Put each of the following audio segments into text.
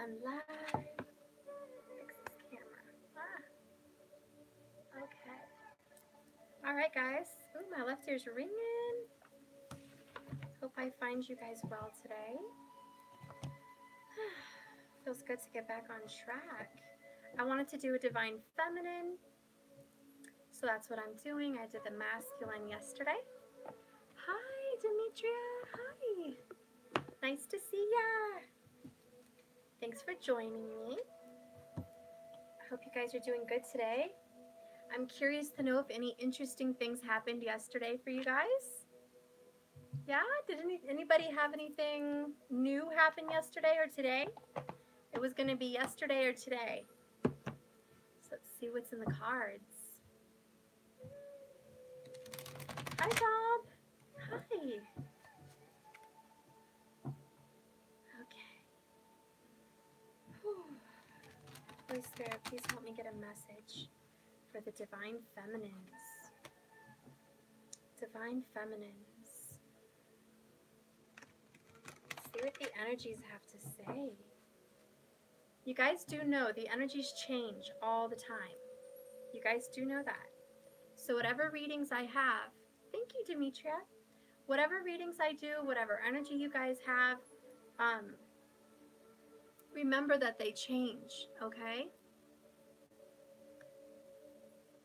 I'm live. Fix this camera. Okay. All right, guys. Ooh, my left ear's ringing. Hope I find you guys well today. Feels good to get back on track. I wanted to do a divine feminine, so that's what I'm doing. I did the masculine yesterday. Hi, Demetria. Hi. Nice to see ya. Thanks for joining me. I hope you guys are doing good today. I'm curious to know if any interesting things happened yesterday for you guys. Yeah? Did anybody have anything new happen yesterday or today? It was going to be yesterday or today. So let's see what's in the cards. Hi, Bob. Hi. Okay. Whew. Holy Spirit, please help me get a message for the Divine Feminines. Divine Feminines. Let's see what the energies have to say. You guys do know the energies change all the time. You guys do know that. So whatever readings I have, thank you, Demetria. Whatever readings I do, whatever energy you guys have, remember that they change, okay?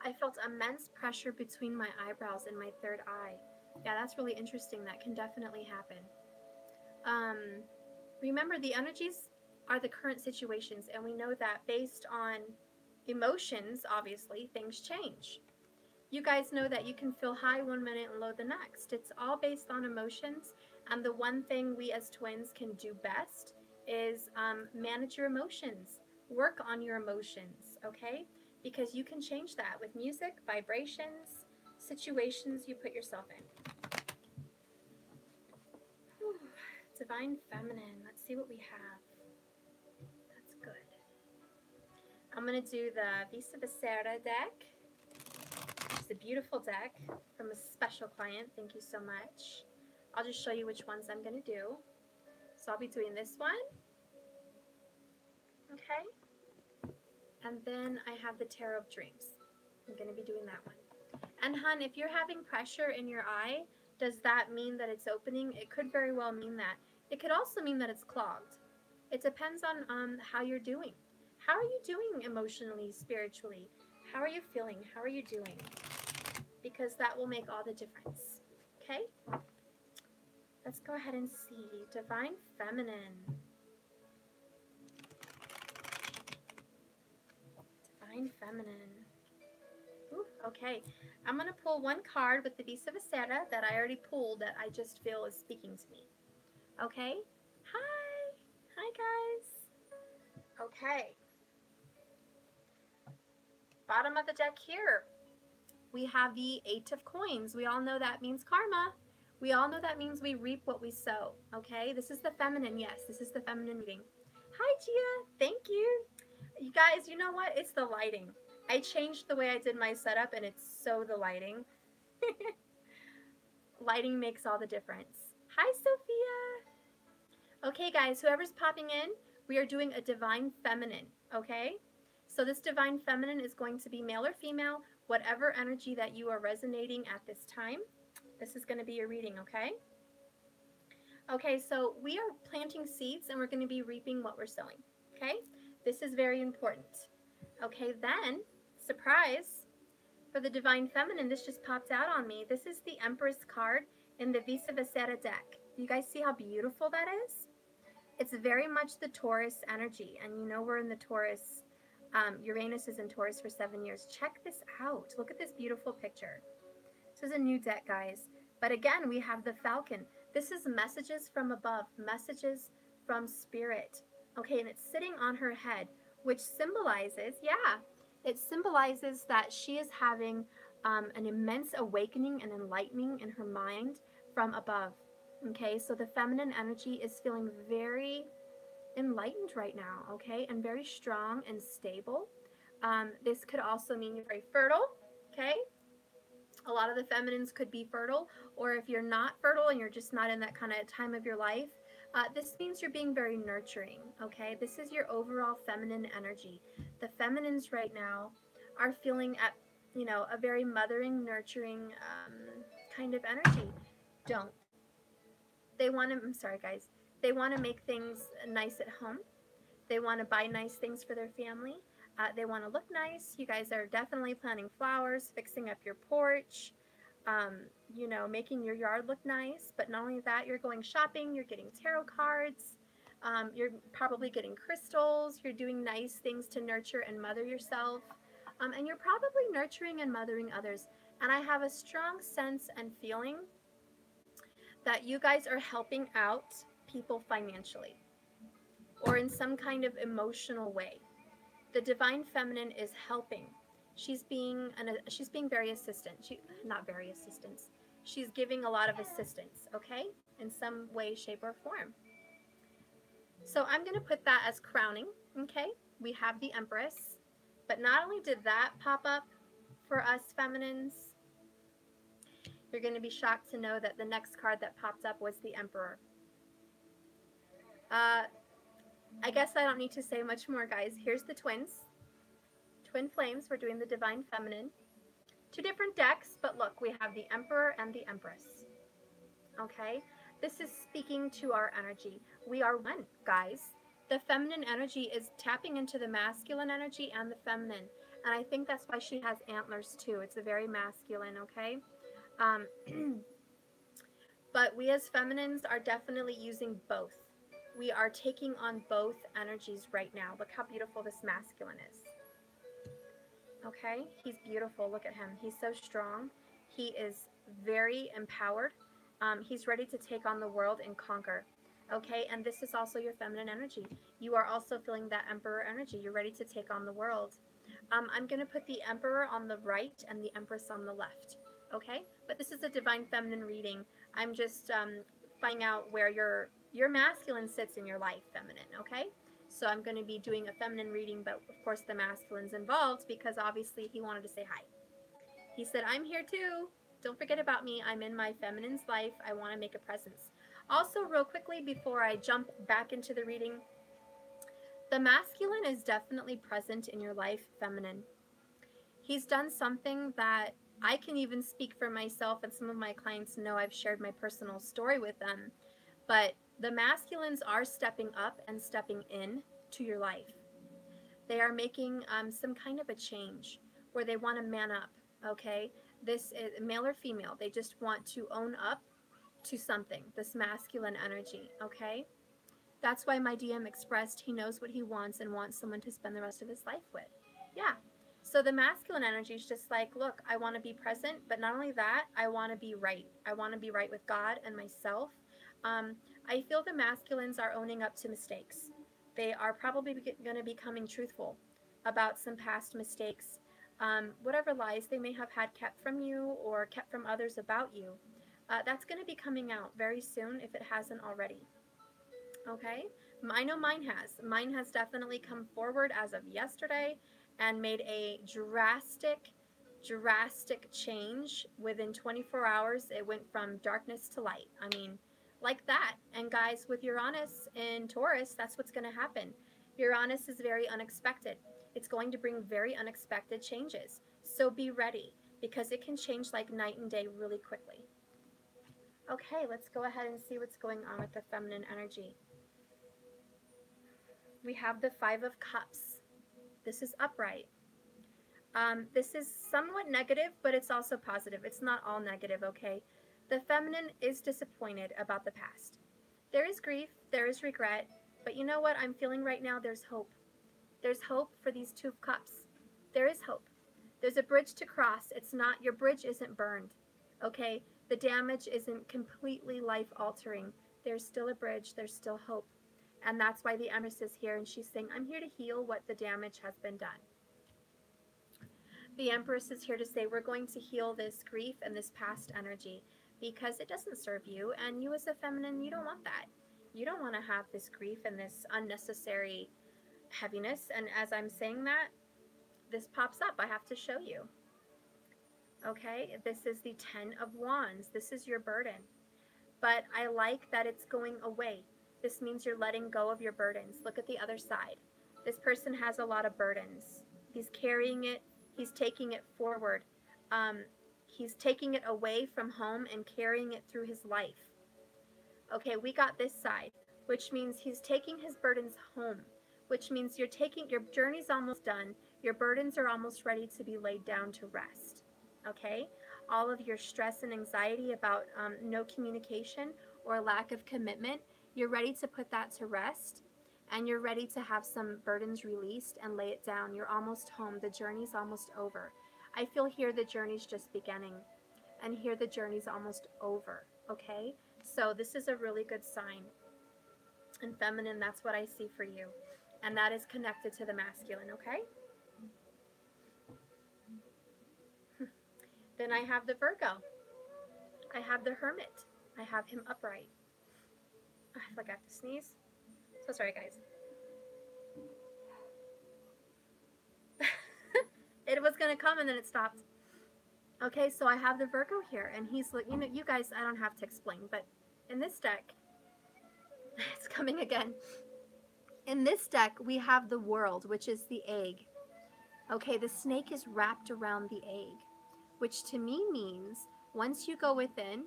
I felt immense pressure between my eyebrows and my third eye. Yeah, that's really interesting. That can definitely happen. Remember, the energies are the current situations, and we know that based on emotions, obviously, things change. You guys know that you can feel high one minute and low the next. It's all based on emotions, and the one thing we as twins can do best is manage your emotions, work on your emotions, okay? Because you can change that with music, vibrations, situations you put yourself in. Whew. Divine Feminine, let's see what we have. That's good. I'm going to do the Visa Becerra deck. It's a beautiful deck from a special client. Thank you so much. I'll just show you which ones I'm going to do. So I'll be doing this one. Okay. And then I have the Tarot of Dreams. I'm going to be doing that one. And hun, if you're having pressure in your eye, does that mean that it's opening? It could very well mean that. It could also mean that it's clogged. It depends on how you're doing. How are you doing emotionally, spiritually? How are you feeling? How are you doing? Because that will make all the difference. Okay? Let's go ahead and see. Divine Feminine. Divine Feminine. Ooh, okay. I'm going to pull one card with the Visa Becerra that I already pulled that I just feel is speaking to me. Okay? Hi. Hi, guys. Okay. Bottom of the deck here. We have the Eight of Coins. We all know that means karma. We all know that means we reap what we sow. Okay? This is the feminine. Yes, this is the feminine reading. Hi, Gia. Thank you. You guys, you know what? It's the lighting. I changed the way I did my setup, and it's so the lighting. Lighting makes all the difference. Hi, Sophia. Okay, guys, whoever's popping in, we are doing a divine feminine, okay? So this divine feminine is going to be male or female, whatever energy that you are resonating at this time. This is going to be your reading, okay? Okay, so we are planting seeds and we're going to be reaping what we're sowing, okay? This is very important. Okay, then, surprise, for the Divine Feminine, this just popped out on me. This is the Empress card in the Visa Becerra deck. You guys see how beautiful that is? It's very much the Taurus energy, and you know we're in the Taurus. Uranus is in Taurus for 7 years. Check this out. Look at this beautiful picture. This is a new deck, guys. But again, we have the Falcon. This is messages from above, messages from Spirit. Okay, and it's sitting on her head, which symbolizes, it symbolizes that she is having an immense awakening and enlightening in her mind from above. Okay, so the feminine energy is feeling very enlightened right now, okay, and very strong and stable. This could also mean you're very fertile, okay? A lot of the feminines could be fertile, or if you're not fertile and you're just not in that kind of time of your life, This means you're being very nurturing, okay? This is your overall feminine energy. The feminines right now are feeling at, a very mothering, nurturing kind of energy. Don't. They want to, I'm sorry, guys, they want to make things nice at home. They want to buy nice things for their family. They want to look nice. You guys are definitely planting flowers, fixing up your porch, making your yard look nice. But not only that, you're going shopping, you're getting tarot cards, you're probably getting crystals, you're doing nice things to nurture and mother yourself. And you're probably nurturing and mothering others. And I have a strong sense and feeling that you guys are helping out people financially or in some kind of emotional way. The divine feminine is helping. She's being very assistant. Not very assistance. She's giving a lot of assistance, okay? In some way, shape, or form. So I'm going to put that as crowning, okay? We have the Empress. But not only did that pop up for us feminines, you're going to be shocked to know that the next card that popped up was the Emperor. Uh, I guess I don't need to say much more, guys. Here's the twins. Twin flames. We're doing the divine feminine. Two different decks, but look, we have the Emperor and the Empress. Okay? This is speaking to our energy. We are one, guys. The feminine energy is tapping into the masculine energy and the feminine. And I think that's why she has antlers too. It's a very masculine, okay? Um, but we as feminines are definitely using both. We are taking on both energies right now. Look how beautiful this masculine is. Okay? He's beautiful. Look at him. He's so strong. He is very empowered. He's ready to take on the world and conquer. Okay? And this is also your feminine energy. You are also feeling that Emperor energy. You're ready to take on the world. I'm going to put the Emperor on the right and the Empress on the left. Okay? But this is a divine feminine reading. I'm just finding out where your masculine sits in your life, feminine. Okay? So I'm going to be doing a feminine reading, but of course the masculine's involved because obviously he wanted to say hi. He said, I'm here too. Don't forget about me. I'm in my feminine's life. I want to make a presence. Also, real quickly, before I jump back into the reading, the masculine is definitely present in your life, feminine. He's done something that I can even speak for myself, and some of my clients know I've shared my personal story with them. But the masculines are stepping up and stepping in to your life. They are making some kind of a change where they want to man up, okay? This is male or female. They just want to own up to something, this masculine energy, okay? That's why my DM expressed he knows what he wants and wants someone to spend the rest of his life with. Yeah. So the masculine energy is just like, look, I want to be present, but not only that, I want to be right. I want to be right with God and myself. I feel the masculines are owning up to mistakes. They are probably going to be becoming truthful about some past mistakes, whatever lies they may have had kept from you or kept from others about you. That's going to be coming out very soon if it hasn't already. Okay? I know mine has. Mine has definitely come forward as of yesterday and made a drastic change. Within 24 hours, it went from darkness to light. I mean, like that. And guys, with Uranus in Taurus, that's what's going to happen. Uranus is very unexpected. It's going to bring very unexpected changes. So be ready because it can change like night and day really quickly. Okay, let's go ahead and see what's going on with the feminine energy. We have the Five of Cups. This is upright. This is somewhat negative, but it's also positive. It's not all negative, okay? The feminine is disappointed about the past. There is grief, there is regret, but you know what I'm feeling right now? There's hope. There's hope for these Two of Cups. There is hope. There's a bridge to cross. It's not, your bridge isn't burned, okay? The damage isn't completely life-altering. There's still a bridge. There's still hope. And that's why the Empress is here, and she's saying, I'm here to heal what the damage has been done. The Empress is here to say, we're going to heal this grief and this past energy because it doesn't serve you, and you as a feminine, you don't want that. You don't want to have this grief and this unnecessary heaviness, and as I'm saying that, this pops up. I have to show you. Okay, this is the Ten of Wands. This is your burden. But I like that it's going away. This means you're letting go of your burdens. Look at the other side. This person has a lot of burdens. He's carrying it. He's taking it forward. He's taking it away from home and carrying it through his life. Okay, we got this side, which means he's taking his burdens home, which means your journey's almost done. Your burdens are almost ready to be laid down to rest. Okay, all of your stress and anxiety about no communication or lack of commitment, you're ready to put that to rest, and you're ready to have some burdens released and lay it down. You're almost home. The journey's almost over. I feel here the journey's just beginning, and here the journey's almost over. Okay, so this is a really good sign. And feminine, that's what I see for you. And that is connected to the masculine, okay? Then I have the Virgo. I have the Hermit. I have him upright. I forgot to sneeze. So sorry, guys. It was going to come and then it stopped. Okay, so I have the Virgo here. And he's, you know, you guys, I don't have to explain. But in this deck, it's coming again. In this deck, we have the World, which is the egg. Okay, the snake is wrapped around the egg, which to me means once you go within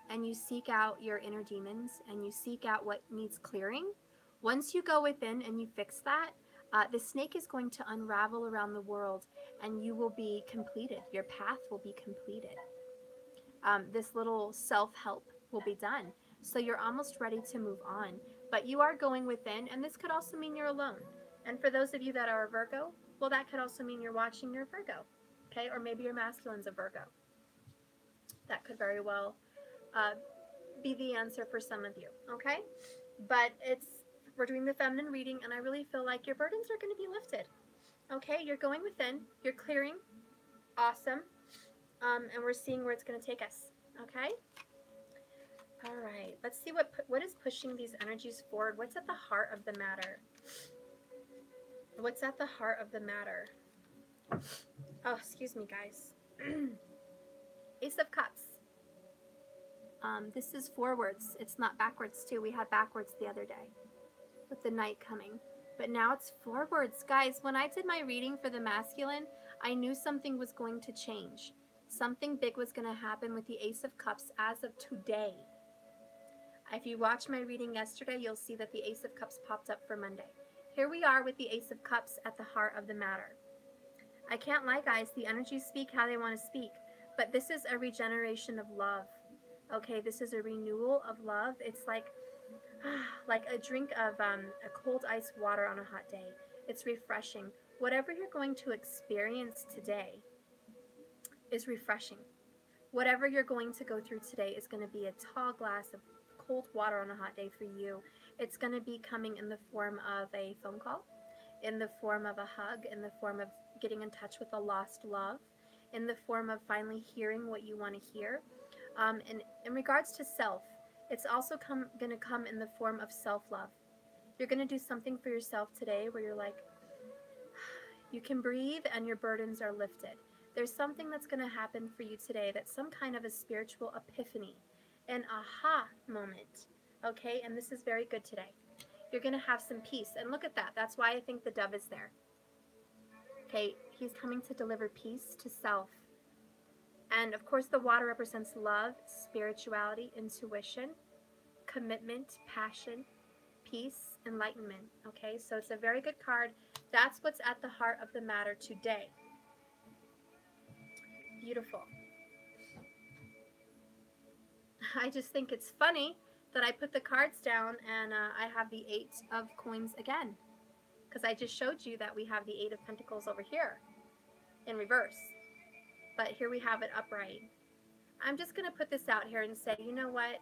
and you seek out your inner demons and you seek out what needs clearing, once you go within and you fix that, the snake is going to unravel around the world and you will be completed. Your path will be completed. This little self-help will be done. So you're almost ready to move on. But you are going within, and this could also mean you're alone. And for those of you that are a Virgo, well, that could also mean you're watching your Virgo, okay? Or maybe your masculine's a Virgo. That could very well be the answer for some of you, okay? But we're doing the feminine reading, and I really feel like your burdens are going to be lifted, okay? You're going within, you're clearing, awesome, and we're seeing where it's going to take us, okay? All right, let's see what is pushing these energies forward. What's at the heart of the matter? What's at the heart of the matter? Oh, excuse me, guys. Ace of Cups. This is forwards. It's not backwards, too. We had backwards the other day with the night coming. But now it's forwards. Guys, when I did my reading for the masculine, I knew something was going to change. Something big was going to happen with the Ace of Cups as of today. If you watched my reading yesterday, you'll see that the Ace of Cups popped up for Monday. Here we are with the Ace of Cups at the heart of the matter. I can't lie, guys. The energies speak how they want to speak. But this is a regeneration of love. Okay, this is a renewal of love. It's like a drink of a cold ice water on a hot day. It's refreshing. Whatever you're going to experience today is refreshing. Whatever you're going to go through today is going to be a tall glass of cold water on a hot day for you. It's going to be coming in the form of a phone call, in the form of a hug, in the form of getting in touch with a lost love, in the form of finally hearing what you want to hear. And in regards to self, it's also going to come in the form of self-love. You're going to do something for yourself today where you're like, you can breathe and your burdens are lifted. There's something that's going to happen for you today that's some kind of a spiritual epiphany, an aha moment, okay? And this is very good today. You're going to have some peace. And look at that. That's why I think the dove is there. Okay, he's coming to deliver peace to self. And of course, the water represents love, spirituality, intuition, commitment, passion, peace, enlightenment. Okay, so it's a very good card. That's what's at the heart of the matter today. Beautiful. I just think it's funny that I put the cards down and I have the 8 of coins again. Because I just showed you that we have the 8 of pentacles over here in reverse. But here we have it upright. I'm just going to put this out here and say, you know what?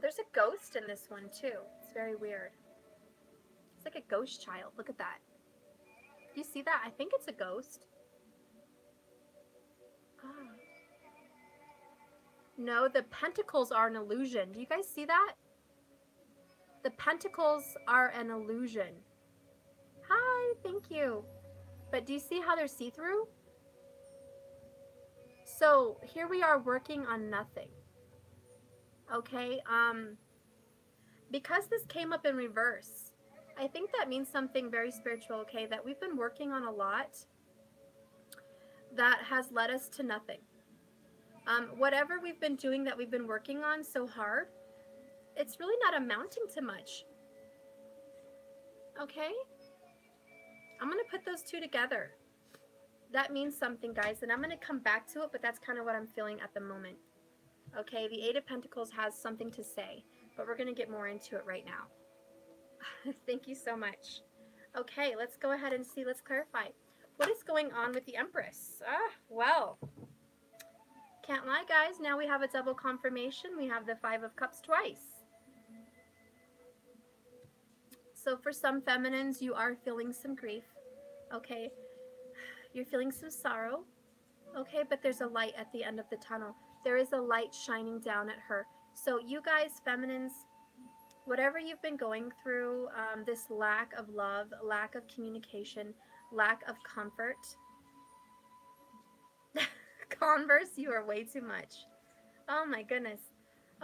There's a ghost in this one too. It's very weird. It's like a ghost child. Look at that. Do you see that? I think it's a ghost. Oh. No, the pentacles are an illusion. Do you guys see that? The pentacles are an illusion. Hi, thank you. But do you see how they're see-through? So here we are working on nothing. Okay, because this came up in reverse, I think that means something very spiritual, okay, that we've been working on a lot that has led us to nothing. Whatever we've been doing that we've been working on so hard, it's really not amounting to much. Okay? I'm going to put those two together. That means something, guys, and I'm going to come back to it, but that's kind of what I'm feeling at the moment. Okay, the Eight of Pentacles has something to say, but we're going to get more into it right now. Thank you so much. Okay, let's go ahead and see. Let's clarify. What is going on with the Empress? Well, can't lie, guys. Now we have a double confirmation. We have the Five of Cups twice. So for some feminines, you are feeling some grief. Okay, you're feeling some sorrow. Okay, but there's a light at the end of the tunnel. There is a light shining down at her. So you guys, feminines, whatever you've been going through, this lack of love, lack of communication, lack of comfort. Converse, you are way too much. Oh my goodness.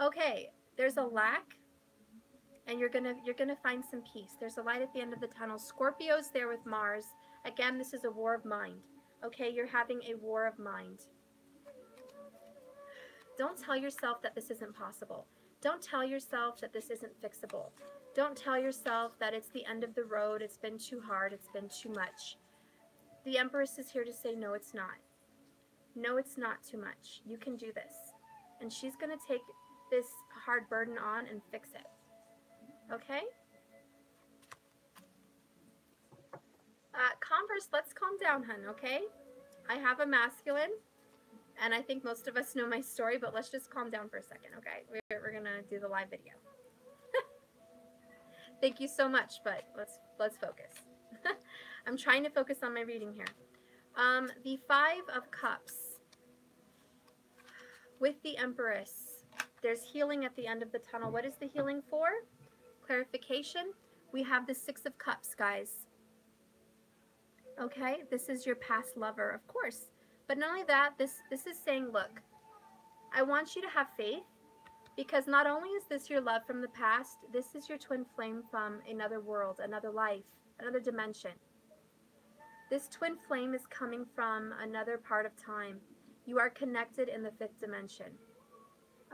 Okay, there's a lack, and you're gonna find some peace. There's a light at the end of the tunnel. Scorpio's there with Mars. Again, this is a war of mind. Okay, you're having a war of mind. Don't tell yourself that this isn't possible. Don't tell yourself that this isn't fixable. Don't tell yourself that it's the end of the road, it's been too hard, it's been too much. The Empress is here to say, no, it's not. No, it's not too much. You can do this. And she's going to take this hard burden on and fix it. Okay? Converse, let's calm down, hun, okay? I have a masculine, and I think most of us know my story, but let's just calm down for a second, okay? We're going to do the live video. Thank you so much, but let's focus. I'm trying to focus on my reading here. The Five of Cups with the Empress. There's healing at the end of the tunnel. What is the healing for? Clarification. We have the Six of Cups, guys. Okay, this is your past lover, of course. But not only that, this is saying, look, I want you to have faith, because not only is this your love from the past, this is your twin flame from another world, another life, another dimension. This twin flame is coming from another part of time. You are connected in the fifth dimension.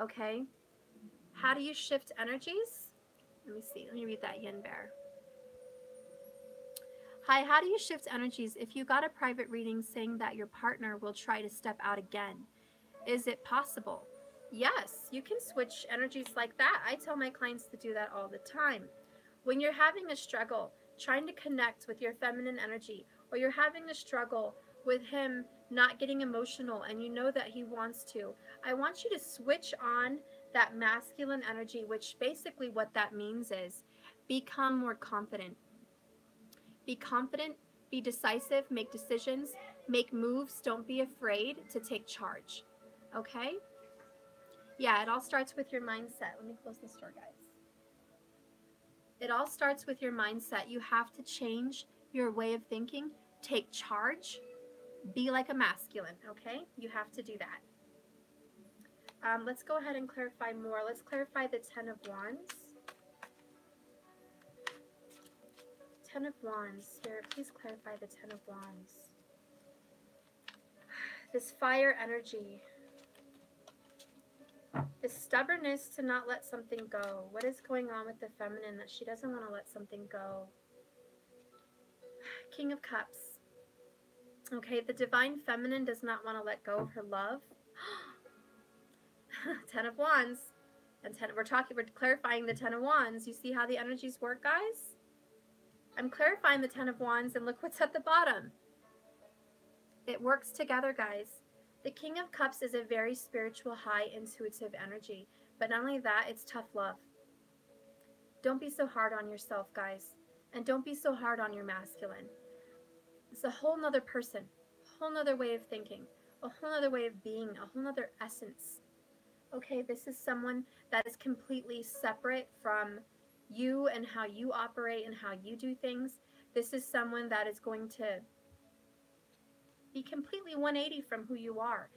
Okay? How do you shift energies? Let me see. Let me read that yin bear. Hi, how do you shift energies if you got a private reading saying that your partner will try to step out again? Is it possible? Yes, you can switch energies like that. I tell my clients to do that all the time. When you're having a struggle, trying to connect with your feminine energy, or you're having a struggle with him not getting emotional and you know that he wants to, I want you to switch on that masculine energy, which basically what that means is become more confident. Be confident, be decisive, make decisions, make moves. Don't be afraid to take charge. Okay? Yeah, it all starts with your mindset. Let me close this door, guys. It all starts with your mindset. You have to change your way of thinking. Take charge. Be like a masculine, okay? You have to do that. Let's go ahead and clarify more. Let's clarify the Ten of Wands. Ten of Wands. Spirit, please clarify the Ten of Wands. This fire energy. This stubbornness to not let something go. What is going on with the feminine that she doesn't want to let something go? King of Cups. Okay, the divine feminine does not want to let go of her love. Ten of Wands. And we're clarifying the Ten of Wands. You see how the energies work, guys? I'm clarifying the Ten of Wands, and look what's at the bottom. It works together, guys. The King of Cups is a very spiritual, high, intuitive energy. But not only that, it's tough love. Don't be so hard on yourself, guys. And don't be so hard on your masculine. It's a whole nother person, a whole nother way of thinking, a whole nother way of being, a whole nother essence. Okay, this is someone that is completely separate from you and how you operate and how you do things. This is someone that is going to be completely 180 from who you are.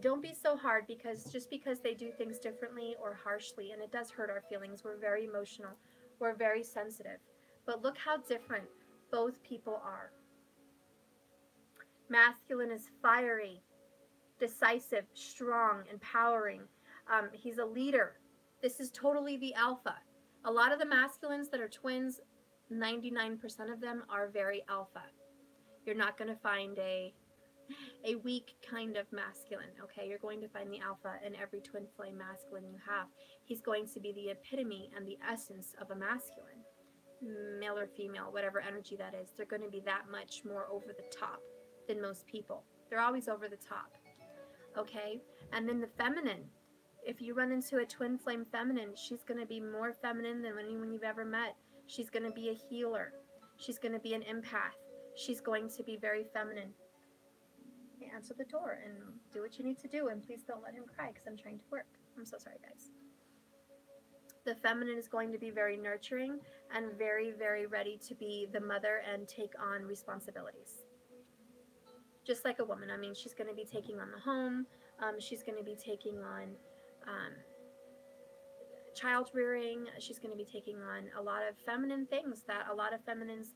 Don't be so hard, because just because they do things differently or harshly, and it does hurt our feelings, we're very emotional, we're very sensitive. But look how different both people are. Masculine is fiery, decisive, strong, empowering. He's a leader. This is totally the alpha. A lot of the masculines that are twins, 99% of them are very alpha. You're not going to find a weak kind of masculine, okay? You're going to find the alpha in every twin flame masculine you have. He's going to be the epitome and the essence of a masculine, male or female, whatever energy that is. They're going to be that much more over the top than most people. They're always over the top, okay? And then the feminine, if you run into a twin flame feminine, she's going to be more feminine than anyone you've ever met. She's going to be a healer. She's going to be an empath. She's going to be very feminine. Answer the door and do what you need to do, and please don't let him cry because I'm trying to work. I'm so sorry, guys. The feminine is going to be very nurturing and very, very ready to be the mother and take on responsibilities. Just like a woman. I mean, she's going to be taking on the home. She's going to be taking on child rearing. She's going to be taking on a lot of feminine things that a lot of feminines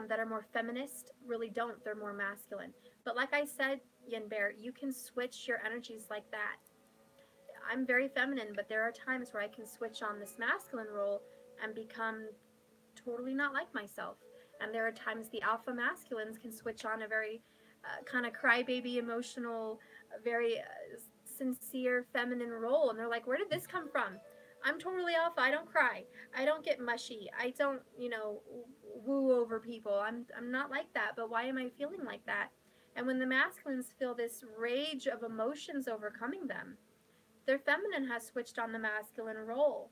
that are more feminist really don't. They're more masculine. But like I said, Yin Bear, you can switch your energies like that. I'm very feminine, but there are times where I can switch on this masculine role and become totally not like myself. And there are times the alpha masculines can switch on a very kind of crybaby, emotional, very sincere feminine role. And they're like, where did this come from? I'm totally alpha. I don't cry. I don't get mushy. I don't, woo over people. I'm not like that. But why am I feeling like that? And when the masculines feel this rage of emotions overcoming them, their feminine has switched on the masculine role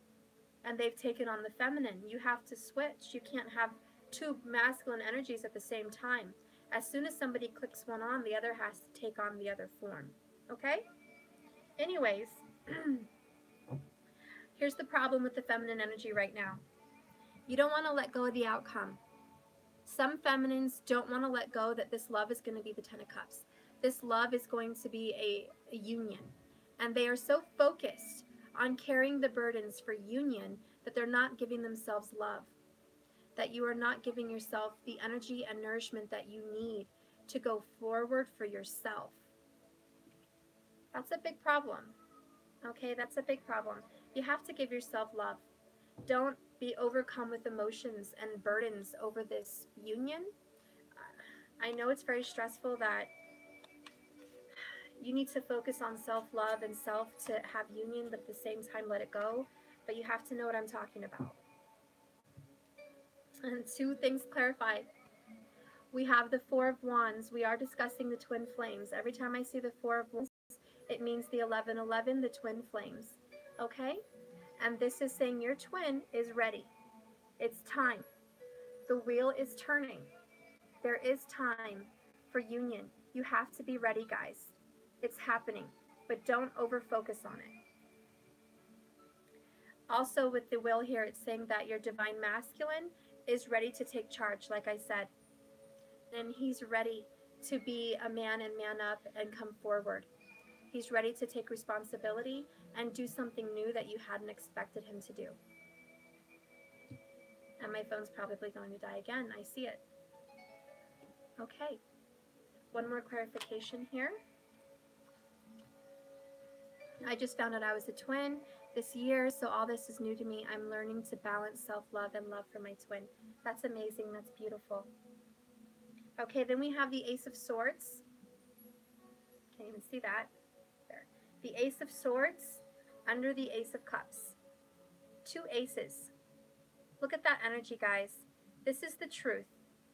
and they've taken on the feminine. You have to switch. You can't have two masculine energies at the same time. As soon as somebody clicks one on, the other has to take on the other form. Okay? Anyways, here's the problem with the feminine energy right now. You don't want to let go of the outcome. Some feminines don't want to let go that this love is going to be the Ten of Cups. This love is going to be a union. And they are so focused on carrying the burdens for union that they're not giving themselves love. That you are not giving yourself the energy and nourishment that you need to go forward for yourself. That's a big problem. Okay, that's a big problem. You have to give yourself love. Don't be overcome with emotions and burdens over this union. I know it's very stressful that you need to focus on self-love and self to have union, but at the same time let it go. But you have to know what I'm talking about. And two things clarified. We have the Four of Wands. We are discussing the twin flames. Every time I see the Four of Wands, it means the 1111, the twin flames. Okay? And this is saying your twin is ready. It's time. The wheel is turning. There is time for union. You have to be ready, guys. It's happening, but don't over-focus on it. Also, with the wheel here, it's saying that your divine masculine is ready to take charge, like I said. And he's ready to be a man and man up and come forward. He's ready to take responsibility and do something new that you hadn't expected him to do. And my phone's probably going to die again. I see it. Okay. One more clarification here. I just found out I was a twin this year, so all this is new to me. I'm learning to balance self-love and love for my twin. That's amazing. That's beautiful. Okay, then we have the Ace of Swords. Can't even see that. There. The Ace of Swords under the Ace of Cups. Two aces. Look at that energy, guys. This is the truth.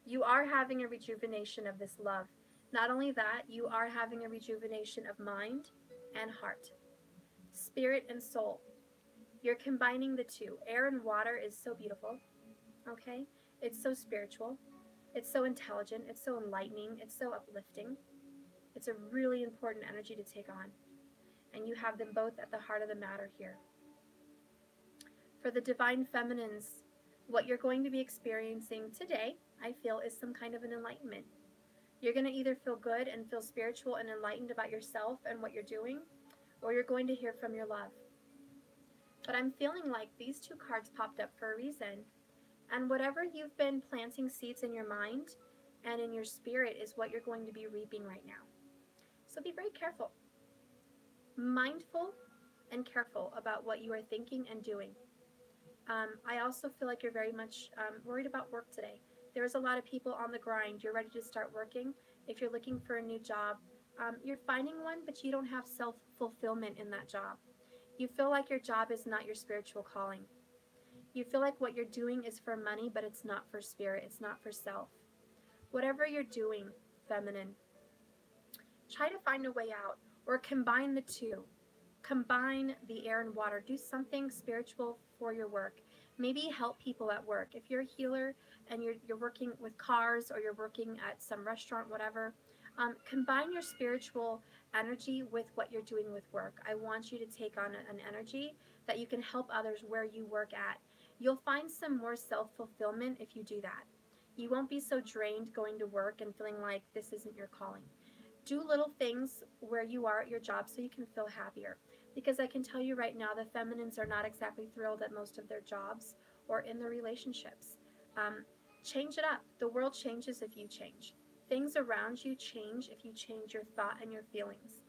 You are having a rejuvenation of this love. Not only that, you are having a rejuvenation of mind and heart. Spirit and soul. You're combining the two. Air and water is so beautiful. Okay? It's so spiritual. It's so intelligent. It's so enlightening. It's so uplifting. It's a really important energy to take on. And you have them both at the heart of the matter here. For the divine feminines, what you're going to be experiencing today, I feel, is some kind of an enlightenment. You're going to either feel good and feel spiritual and enlightened about yourself and what you're doing, or you're going to hear from your love. But I'm feeling like these two cards popped up for a reason. And whatever you've been planting seeds in your mind and in your spirit is what you're going to be reaping right now. So be very careful, mindful, and careful about what you are thinking and doing. I also feel like you're very much worried about work today. There's a lot of people on the grind. You're ready to start working. If you're looking for a new job, you're finding one, but you don't have self fulfillment in that job. You feel like your job is not your spiritual calling. You feel like what you're doing is for money, but it's not for spirit, it's not for self. Whatever you're doing, feminine, try to find a way out or combine the two. Combine the air and water. Do something spiritual for your work. Maybe help people at work. If you're a healer and you're working with cars or you're working at some restaurant, whatever, combine your spiritual energy with what you're doing with work. I want you to take on an energy that you can help others where you work at. You'll find some more self fulfillment if you do that. You won't be so drained going to work and feeling like this isn't your calling. Do little things where you are at your job so you can feel happier. Because I can tell you right now, the feminines are not exactly thrilled at most of their jobs or in their relationships. Um, Change it up. The world changes if you change. Things around you change if you change your thought and your feelings.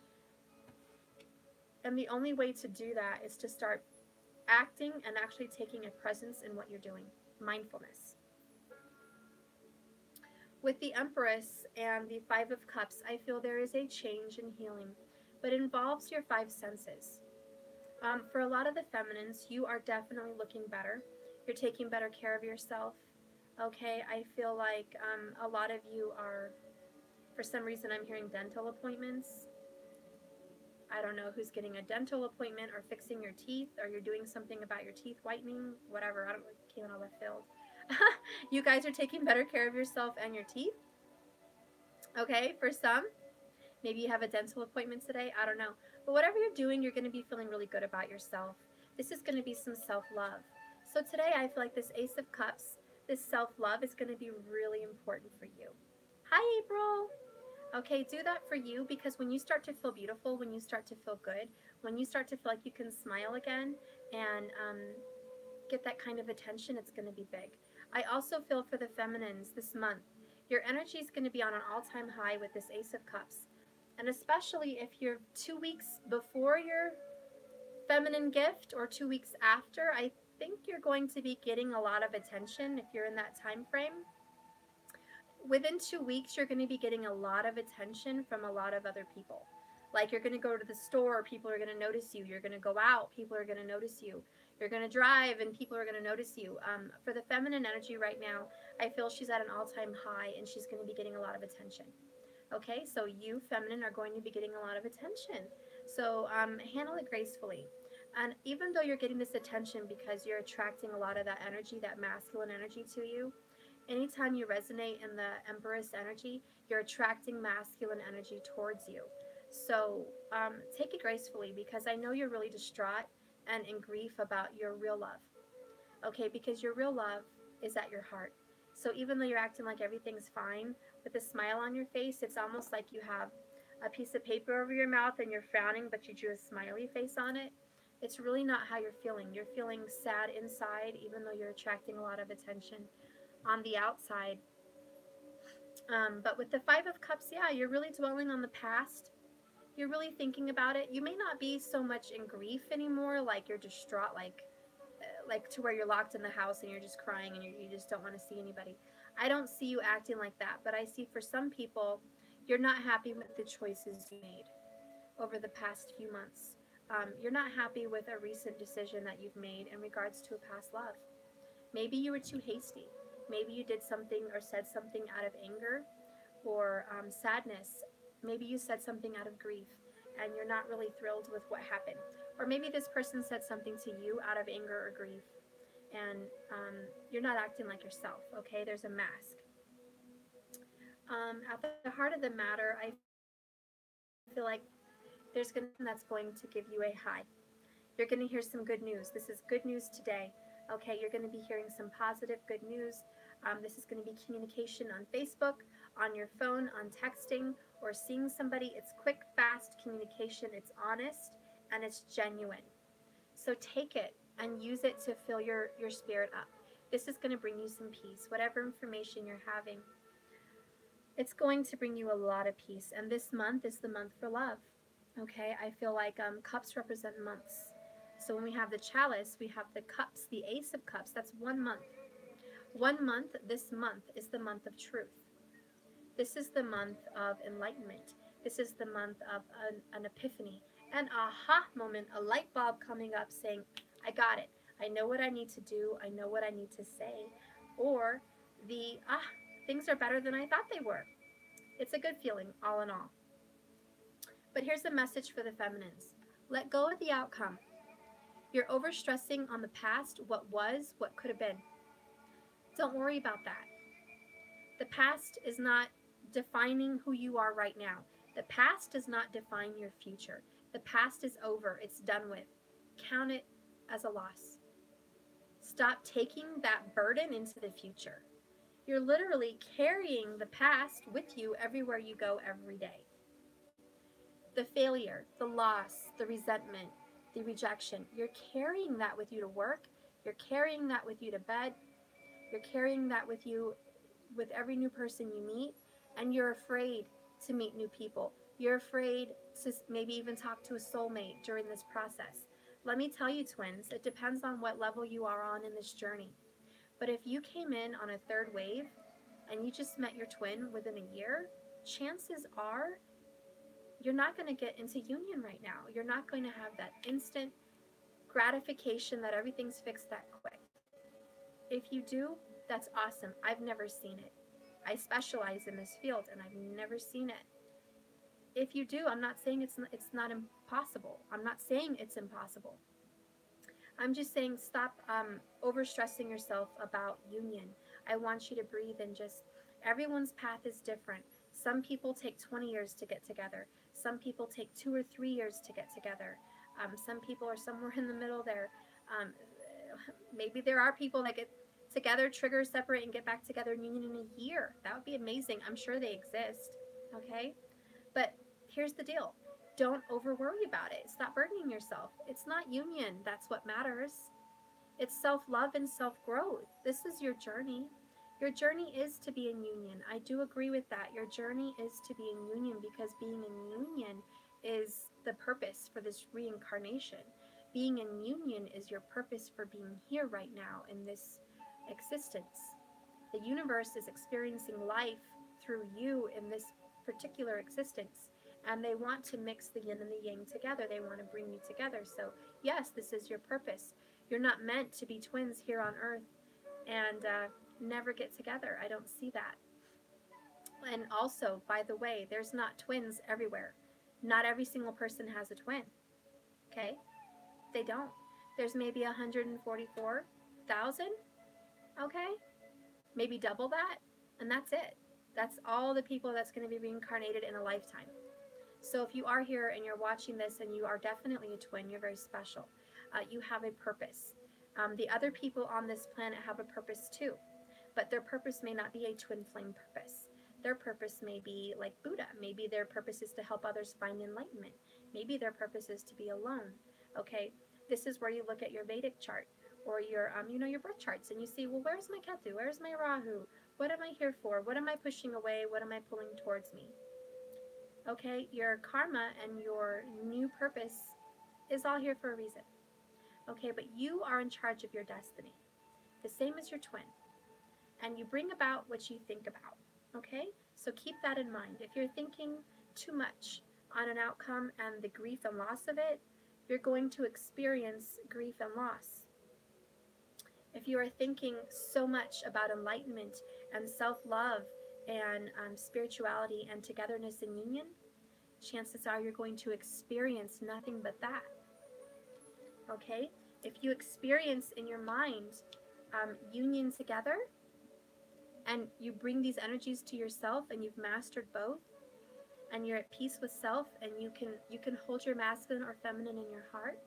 And the only way to do that is to start acting and actually taking a presence in what you're doing. Mindfulness. With the Empress and the Five of Cups, I feel there is a change in healing, but it involves your five senses. For a lot of the feminines, you are definitely looking better. You're taking better care of yourself. Okay, I feel like a lot of you are, for some reason, I'm hearing dental appointments. I don't know who's getting a dental appointment or fixing your teeth, or you're doing something about your teeth whitening, whatever. I don't know, came out of left field. You guys are taking better care of yourself and your teeth. Okay, for some, maybe you have a dental appointment today. I don't know. But whatever you're doing, you're going to be feeling really good about yourself. This is going to be some self love. So today, I feel like this Ace of Cups, this self love is going to be really important for you. Hi, April. Okay, do that for you because when you start to feel beautiful, when you start to feel good, when you start to feel like you can smile again and get that kind of attention, it's going to be big. I also feel for the feminines this month, your energy is going to be on an all time high with this Ace of Cups. And especially if you're 2 weeks before your feminine gift or 2 weeks after, I think you're going to be getting a lot of attention if you're in that time frame. Within 2 weeks, you're going to be getting a lot of attention from a lot of other people. Like you're going to go to the store, people are going to notice you. You're going to go out, people are going to notice you. You're going to drive, and people are going to notice you. For the feminine energy right now, I feel she's at an all time high and she's going to be getting a lot of attention. Okay, so you, feminine, are going to be getting a lot of attention. So handle it gracefully. And even though you're getting this attention because you're attracting a lot of that energy, that masculine energy to you, anytime you resonate in the Empress energy, you're attracting masculine energy towards you. So take it gracefully because I know you're really distraught and in grief about your real love. Okay, because your real love is at your heart. So even though you're acting like everything's fine with a smile on your face, it's almost like you have a piece of paper over your mouth and you're frowning, but you drew a smiley face on it. It's really not how you're feeling. You're feeling sad inside, even though you're attracting a lot of attention on the outside. But with the Five of Cups, yeah, you're really dwelling on the past. You're really thinking about it. You may not be so much in grief anymore, like you're distraught, like to where you're locked in the house and you're just crying and you just don't want to see anybody. I don't see you acting like that, but I see for some people, you're not happy with the choices you made over the past few months. You're not happy with a recent decision that you've made in regards to a past love. Maybe you were too hasty. Maybe you did something or said something out of anger or sadness. Maybe you said something out of grief and you're not really thrilled with what happened. Or maybe this person said something to you out of anger or grief and you're not acting like yourself, okay? There's a mask. At the heart of the matter, I feel like there's going to be something that's going to give you a high. You're going to hear some good news. This is good news today. Okay, you're going to be hearing some positive, good news. This is going to be communication on Facebook. on your phone, on texting, or seeing somebody. It's quick, fast communication, it's honest, and it's genuine. So take it and use it to fill your spirit up. This is going to bring you some peace. Whatever information you're having, it's going to bring you a lot of peace. And this month is the month for love. Okay, I feel like cups represent months. So when we have the chalice, we have the cups, the ace of cups. That's 1 month. 1 month, this month is the month of truth. This is the month of enlightenment. This is the month of an epiphany, an aha moment, a light bulb coming up saying, I got it. I know what I need to do. I know what I need to say. Or things are better than I thought they were. It's a good feeling, all in all. But here's a message for the feminines. Let go of the outcome. You're overstressing on the past, what was, what could have been. Don't worry about that. The past is not defining who you are right now. The past does not define your future. The past is over. It's done with. Count it as a loss. Stop taking that burden into the future. You're literally carrying the past with you everywhere you go every day. The failure, the loss, the resentment, the rejection, you're carrying that with you to work. You're carrying that with you to bed. You're carrying that with you with every new person you meet, and you're afraid to meet new people. You're afraid to maybe even talk to a soulmate during this process. Let me tell you, twins, it depends on what level you are on in this journey. But if you came in on a third wave and you just met your twin within a year, chances are you're not going to get into union right now. You're not going to have that instant gratification that everything's fixed that quick. If you do, that's awesome. I've never seen it. I specialize in this field and I've never seen it. If you do, I'm not saying it's not impossible. I'm not saying it's impossible. I'm just saying stop overstressing yourself about union. I want you to breathe and just, everyone's path is different. Some people take 20 years to get together. Some people take 2 or 3 years to get together. Some people are somewhere in the middle there. Maybe there are people that get together, trigger, separate, and get back together in union in a year. That would be amazing. I'm sure they exist. Okay? But here's the deal. Don't over worry about it. Stop burdening yourself. It's not union. That's what matters. It's self-love and self-growth. This is your journey. Your journey is to be in union. I do agree with that. Your journey is to be in union because being in union is the purpose for this reincarnation. Being in union is your purpose for being here right now in this existence. The universe is experiencing life through you in this particular existence, and they want to mix the yin and the yang together. They want to bring you together. So yes, this is your purpose. You're not meant to be twins here on earth and never get together. I don't see that. And also, by the way, there's not twins everywhere. Not every single person has a twin. Okay? They don't. There's maybe 144,000. Okay? Maybe double that, and that's it. That's all the people that's going to be reincarnated in a lifetime. So if you are here and you're watching this and you are definitely a twin, you're very special. You have a purpose. The other people on this planet have a purpose too, but their purpose may not be a twin flame purpose. Their purpose may be like Buddha. Maybe their purpose is to help others find enlightenment. Maybe their purpose is to be alone. Okay, this is where you look at your Vedic chart or your your birth charts, and you see, well, where's my Ketu? Where's my Rahu? What am I here for? What am I pushing away? What am I pulling towards me? Okay, your karma and your new purpose is all here for a reason. Okay, but you are in charge of your destiny, the same as your twin, and you bring about what you think about. Okay, so keep that in mind. If you're thinking too much on an outcome and the grief and loss of it, you're going to experience grief and loss. If you are thinking so much about enlightenment and self-love and spirituality and togetherness and union, chances are you're going to experience nothing but that. Okay? If you experience in your mind union together, and you bring these energies to yourself and you've mastered both, and you're at peace with self, and you can hold your masculine or feminine in your heart,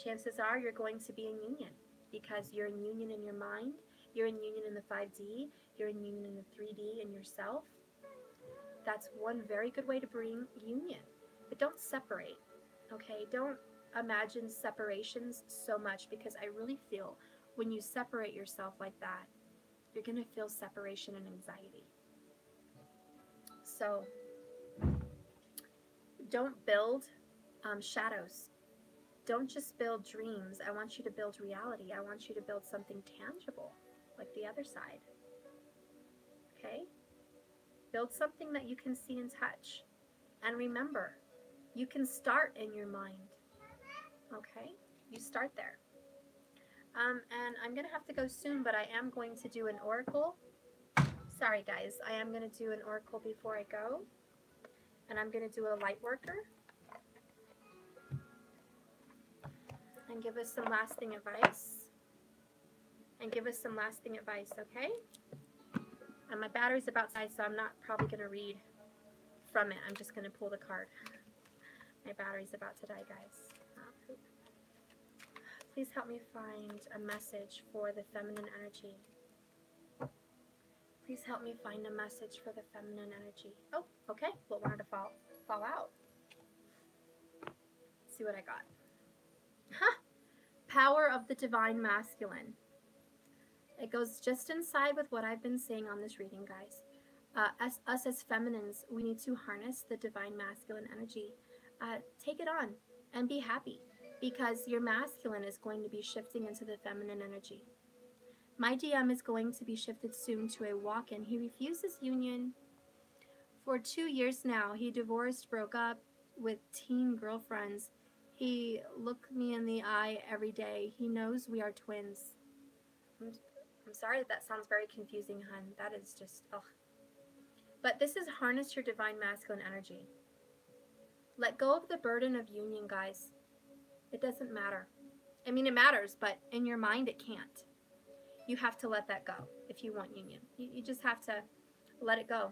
chances are you're going to be in union, because you're in union in your mind, you're in union in the 5D, you're in union in the 3D in yourself, that's one very good way to bring union. But don't separate, okay? Don't imagine separations so much, because I really feel when you separate yourself like that, you're going to feel separation and anxiety. So don't build shadows. Don't just build dreams. I want you to build reality. I want you to build something tangible, like the other side. Okay? Build something that you can see and touch. And remember, you can start in your mind. Okay? You start there. And I'm going to have to go soon, but I am going to do an oracle. Sorry, guys. I am going to do an oracle before I go. And I'm going to do a light worker. And give us some lasting advice. Okay? And my battery's about to die, so I'm not probably going to read from it. I'm just going to pull the card. My battery's about to die, guys. Please help me find a message for the feminine energy. Please help me find a message for the feminine energy. Oh, okay. Well, wanted to fall out. Let's see what I got. Huh. Power of the divine masculine. It goes just inside with what I've been saying on this reading, guys. Us as feminines, we need to harness the divine masculine energy. Take it on and be happy, because your masculine is going to be shifting into the feminine energy. My DM is going to be shifted soon to a walk-in. He refuses union. For 2 years now, he divorced, broke up with teen girlfriends. He looked me in the eye every day. He knows we are twins. I'm sorry that sounds very confusing, hun. That is just, ugh. But this is harness your divine masculine energy. Let go of the burden of union, guys. It doesn't matter. I mean, it matters, but in your mind, it can't. You have to let that go if you want union. You just have to let it go.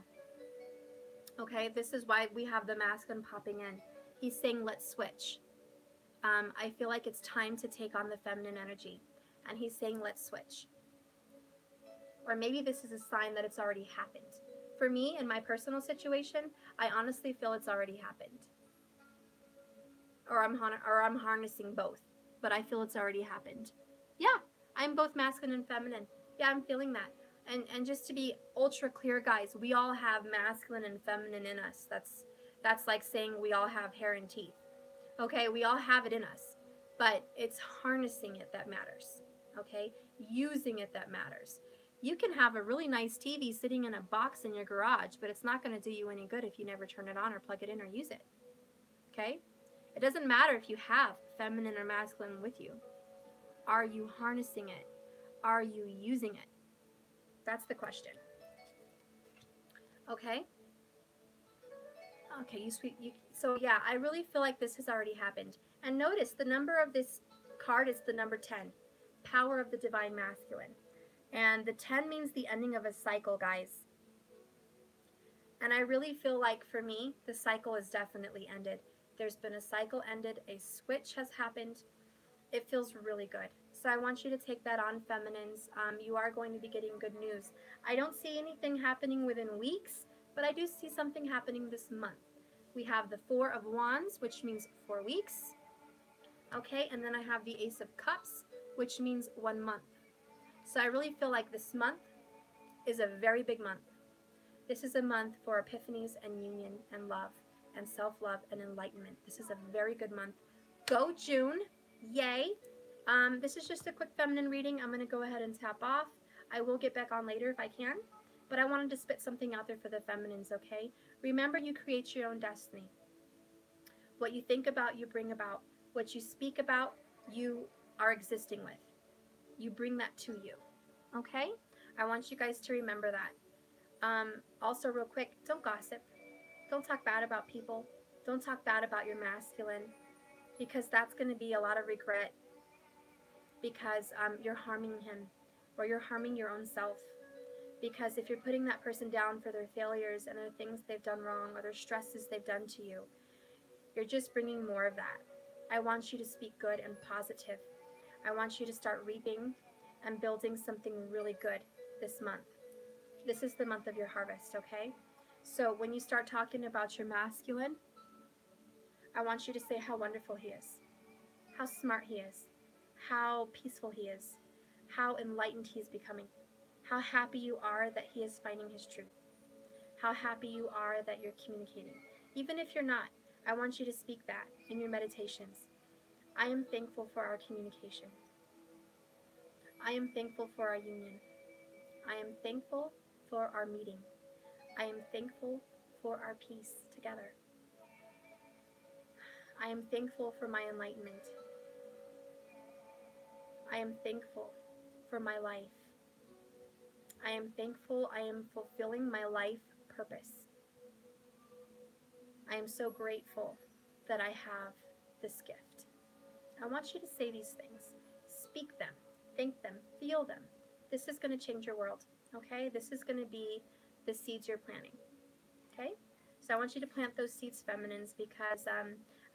Okay, this is why we have the masculine popping in. He's saying, let's switch. I feel like it's time to take on the feminine energy. And he's saying, let's switch. Or maybe this is a sign that it's already happened. For me, in my personal situation, I honestly feel it's already happened. Or I'm harnessing both. But I feel it's already happened. Yeah, I'm both masculine and feminine. Yeah, I'm feeling that. And just to be ultra clear, guys, we all have masculine and feminine in us. That's like saying we all have hair and teeth. Okay, we all have it in us. But it's harnessing it that matters. Okay, using it that matters. You can have a really nice TV sitting in a box in your garage, but it's not going to do you any good if you never turn it on or plug it in or use it. Okay? It doesn't matter if you have feminine or masculine with you. Are you harnessing it? Are you using it? That's the question. Okay? Okay, so yeah, I really feel like this has already happened. And notice the number of this card is the number 10. Power of the divine masculine. And the 10 means the ending of a cycle, guys. And I really feel like for me, the cycle is definitely ended. There's been a cycle ended, a switch has happened. It feels really good. So I want you to take that on, feminines. You are going to be getting good news. I don't see anything happening within weeks, but I do see something happening this month. We have the 4 of Wands, which means 4 weeks. Okay, and then I have the Ace of Cups, which means 1 month. So I really feel like this month is a very big month. This is a month for epiphanies and union and love and self-love and enlightenment. This is a very good month. Go June. Yay. This is just a quick feminine reading. I'm going to go ahead and tap off. I will get back on later if I can. But I wanted to spit something out there for the feminines, okay? Remember, you create your own destiny. What you think about, you bring about. What you speak about, you are existing with. You bring that to you, okay? I want you guys to remember that. Also, real quick, don't gossip. Don't talk bad about people. Don't talk bad about your masculine, because that's going to be a lot of regret, because you're harming him, or you're harming your own self. Because if you're putting that person down for their failures and their things they've done wrong or their stresses they've done to you, you're just bringing more of that. I want you to speak good and positive. I want you to start reaping and building something really good this month. This is the month of your harvest, okay? So when you start talking about your masculine, I want you to say how wonderful he is, how smart he is, how peaceful he is, how enlightened he is becoming, how happy you are that he is finding his truth, how happy you are that you're communicating. Even if you're not, I want you to speak that in your meditations. I am thankful for our communication. I am thankful for our union. I am thankful for our meeting. I am thankful for our peace together. I am thankful for my enlightenment. I am thankful for my life. I am thankful I am fulfilling my life purpose. I am so grateful that I have this gift. I want you to say these things. Speak them, think them, feel them. This is going to change your world, okay? This is going to be the seeds you're planting, okay? So I want you to plant those seeds, feminines, because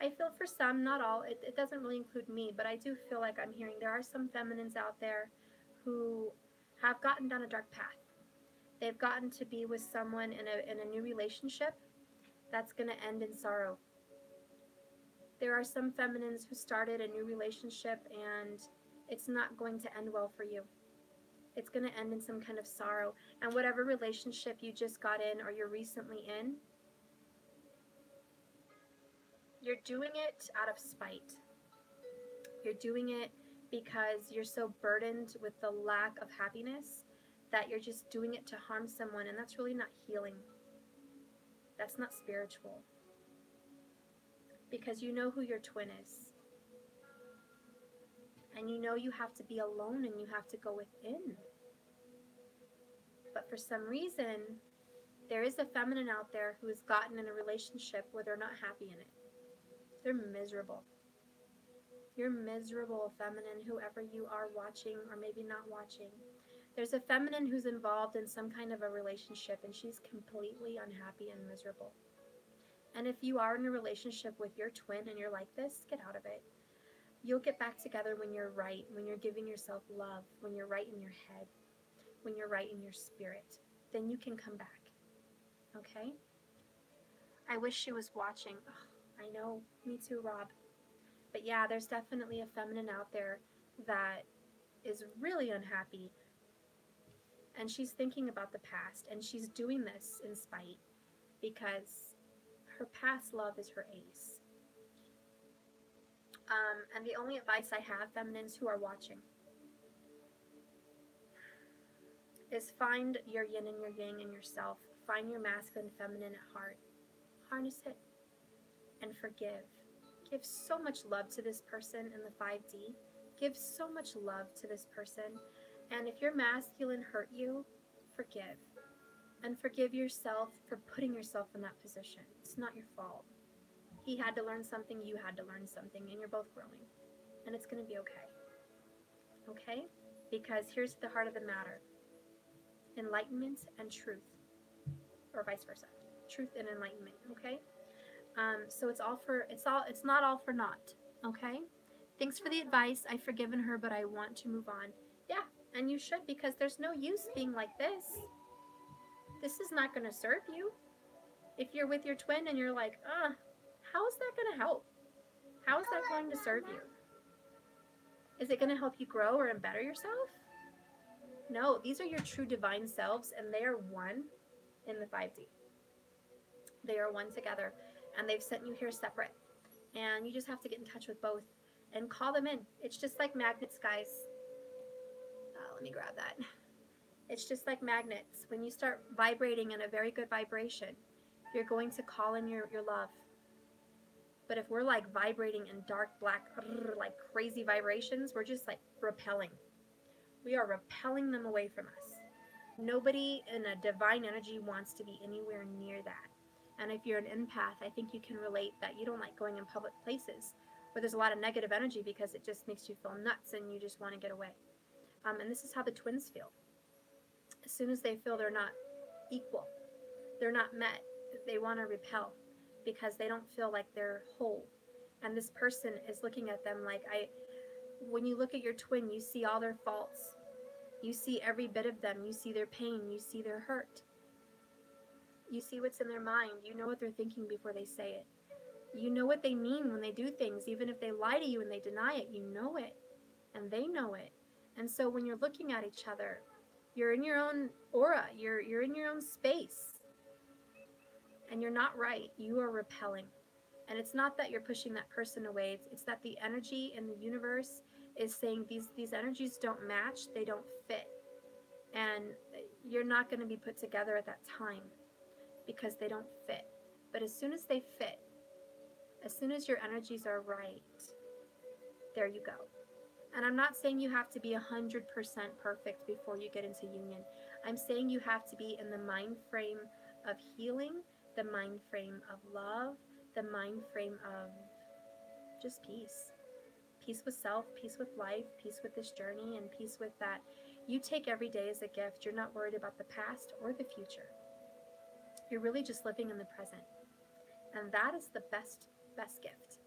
I feel for some, not all, it doesn't really include me, but I do feel like I'm hearing there are some feminines out there who have gotten down a dark path. They've gotten to be with someone in a new relationship that's going to end in sorrow. There are some feminines who started a new relationship and it's not going to end well for you. It's going to end in some kind of sorrow. And whatever relationship you just got in or you're recently in, you're doing it out of spite. You're doing it because you're so burdened with the lack of happiness that you're just doing it to harm someone, and that's really not healing. That's not spiritual. Because you know who your twin is. And you know you have to be alone and you have to go within. But for some reason, there is a feminine out there who has gotten in a relationship where they're not happy in it. They're miserable. You're miserable, feminine, whoever you are watching or maybe not watching. There's a feminine who's involved in some kind of a relationship and she's completely unhappy and miserable. And if you are in a relationship with your twin and you're like this, get out of it. You'll get back together when you're right, when you're giving yourself love, when you're right in your head, when you're right in your spirit. Then you can come back. Okay? I wish she was watching. Oh, I know. Me too, Rob. But yeah, there's definitely a feminine out there that is really unhappy. And she's thinking about the past. And she's doing this in spite because her past love is her ace. And the only advice I have, feminines who are watching, is find your yin and your yang in yourself. Find your masculine, feminine at heart. Harness it and forgive. Give so much love to this person in the 5D. Give so much love to this person. And if your masculine hurt you, forgive. And forgive yourself for putting yourself in that position. It's not your fault. He had to learn something, you had to learn something, and you're both growing. And it's going to be okay. Okay? Because here's the heart of the matter. Enlightenment and truth. Or vice versa. Truth and enlightenment, okay? So it's not all for naught, okay? Thanks for the advice. I've forgiven her, but I want to move on. Yeah, and you should, because there's no use being like this. This is not going to serve you. If you're with your twin and you're like, how is that going to help? How is that going to serve you? Is it going to help you grow or better yourself? No, these are your true divine selves, and they are one in the 5D. They are one together, and they've sent you here separate. And you just have to get in touch with both and call them in. It's just like magnets, guys. Let me grab that. It's just like magnets. When you start vibrating in a very good vibration, you're going to call in your love. But if we're like vibrating in dark, black, like crazy vibrations, we're just like repelling. We are repelling them away from us. Nobody in a divine energy wants to be anywhere near that. And if you're an empath, I think you can relate that you don't like going in public places where there's a lot of negative energy because it just makes you feel nuts and you just want to get away. And this is how the twins feel. As soon as they feel they're not equal, they're not met, they want to repel because they don't feel like they're whole. And this person is looking at them like, when you look at your twin, you see all their faults. You see every bit of them. You see their pain. You see their hurt. You see what's in their mind. You know what they're thinking before they say it. You know what they mean when they do things. Even if they lie to you and they deny it, you know it. And they know it. And so when you're looking at each other, you're in your own aura. You're in your own space. And you're not right. You are repelling. And it's not that you're pushing that person away. It's that the energy in the universe is saying these energies don't match. They don't fit. And you're not going to be put together at that time because they don't fit. But as soon as they fit, as soon as your energies are right, there you go. And I'm not saying you have to be 100% perfect before you get into union. I'm saying you have to be in the mind frame of healing, the mind frame of love, the mind frame of just peace. Peace with self, peace with life, peace with this journey, and peace with that. You take every day as a gift. You're not worried about the past or the future. You're really just living in the present. And that is the best gift.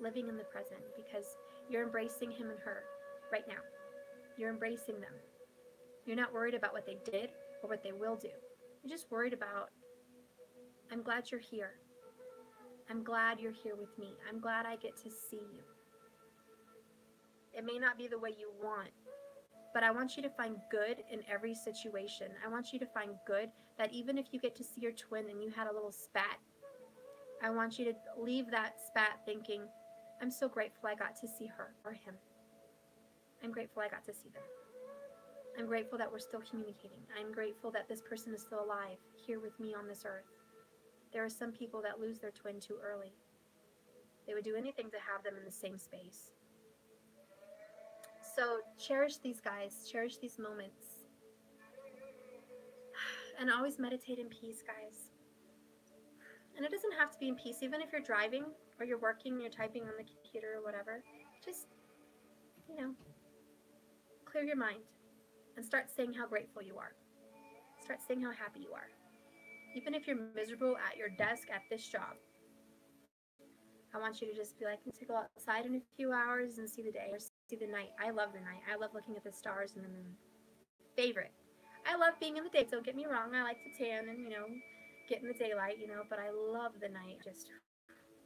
Living in the present, because you're embracing him and her right now. You're embracing them. You're not worried about what they did or what they will do. You're just worried about, I'm glad you're here. I'm glad you're here with me. I'm glad I get to see you. It may not be the way you want, but I want you to find good in every situation. I want you to find good that even if you get to see your twin and you had a little spat, I want you to leave that spat thinking, I'm so grateful I got to see her or him. I'm grateful I got to see them. I'm grateful that we're still communicating. I'm grateful that this person is still alive here with me on this earth. There are some people that lose their twin too early. They would do anything to have them in the same space. So cherish these guys, cherish these moments. And always meditate in peace, guys. And it doesn't have to be in peace, even if you're driving or you're working, you're typing on the computer or whatever. Just, clear your mind and start saying how grateful you are. Start saying how happy you are. Even if you're miserable at your desk at this job, I want you to just be like, to go outside in a few hours and see the day or see the night. I love the night. I love looking at the stars and the moon. Favorite. I love being in the day. Don't get me wrong. I like to tan and, get in the daylight, but I love the night. Just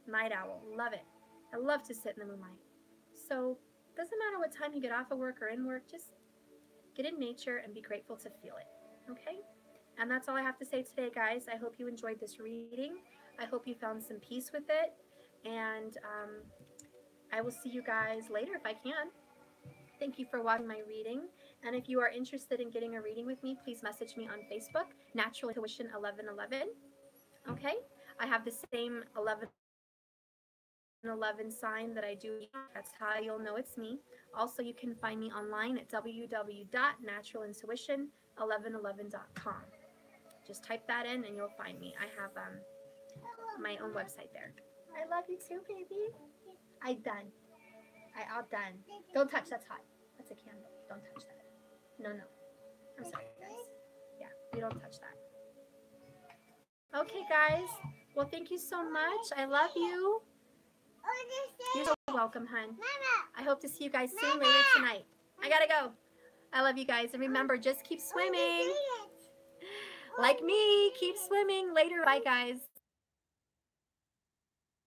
night owl. Love it. I love to sit in the moonlight. So doesn't matter what time you get off of work or in work, just get in nature and be grateful to feel it. Okay? And that's all I have to say today, guys. I hope you enjoyed this reading. I hope you found some peace with it. And I will see you guys later if I can. Thank you for watching my reading. And if you are interested in getting a reading with me, please message me on Facebook, Natural Intuition 1111. Okay? I have the same 1111 sign that I do. That's how you'll know it's me. Also, you can find me online at www.naturalintuition1111.com. Just type that in and you'll find me. I have my own website there. I love you too, baby. I done. I all done. Don't touch. That's hot. That's a candle. Don't touch that. No. I'm sorry, guys. Yeah, you don't touch that. Okay, guys. Well, thank you so much. I love you. You're so welcome, hun. I hope to see you guys soon later tonight. I gotta go. I love you guys. And remember, just keep swimming. Like me, keep swimming later. Bye, guys.